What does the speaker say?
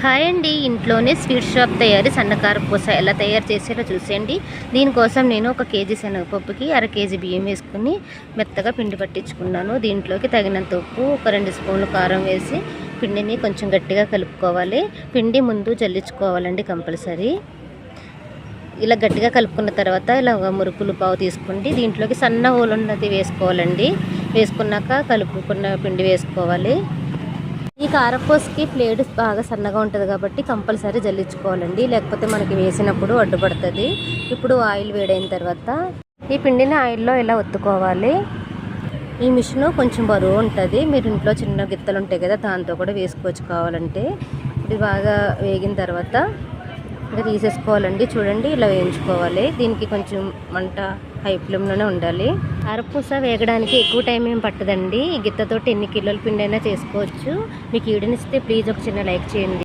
Hi అండి, ఇంట్లోనే sweet shop తయారీ సన్నకార పూస ఎలా తయారు చేసేలా చూసేయండి. దీనికోసం నేను 1 కేజీ శనగపప్పుకి 1/2 కేజీ బియ్యం వేసుకుని మెత్తగా పిండి పట్టించుకున్నాను. దీంట్లోకి తగినంత ఉప్పు, 2 స్పూన్లు కారం వేసి పిండిని కొంచెం గట్టిగా కలుపుకోవాలి. పిండి ముందు జల్లించుకోవాలండి కంపల్సరీ. ఇలా గట్టిగా కలుపుకున్న తర్వాత ఇలా మురుకులు పావు తీసుకోండి. దీంట్లోకి సన్న ఊలున్నది వేసుకోవాలండి. వేసుకున్నాక కలుపుకున్న పిండి వేసుకోవాలి. ఈ కారపూసకి ప్లేట్ బాగా సన్నగా ఉంటుంది కాబట్టి కంపల్సరీ జల్లించుకోవాలండి, లేకపోతే మనకి వేసినప్పుడు అడ్డుపడుతుంది. ఇప్పుడు ఆయిల్ వేడైన తర్వాత ఈ పిండిని ఆయిల్లో ఇలా ఒత్తుకోవాలి. ఈ మిషన్ కొంచెం బరువు ఉంటుంది. మీరు ఇంట్లో చిన్న గిత్తలు ఉంటాయి కదా, దాంతో కూడా వేసుకోవచ్చు కావాలంటే. ఇది బాగా వేగిన తర్వాత ఇంకా తీసేసుకోవాలండి. చూడండి, ఇలా వేయించుకోవాలి. దీనికి కొంచెం మంట హై ఫ్లేమ్లోనే ఉండాలి. కారపూస వేగడానికి ఎక్కువ టైం ఏం పట్టదండి. ఈ గిత్తతోటి ఎన్ని కిలోల పిండి అయినా చేసుకోవచ్చు. మీకు వీడియోనిస్తే ప్లీజ్ ఒక చిన్న లైక్ చేయండి.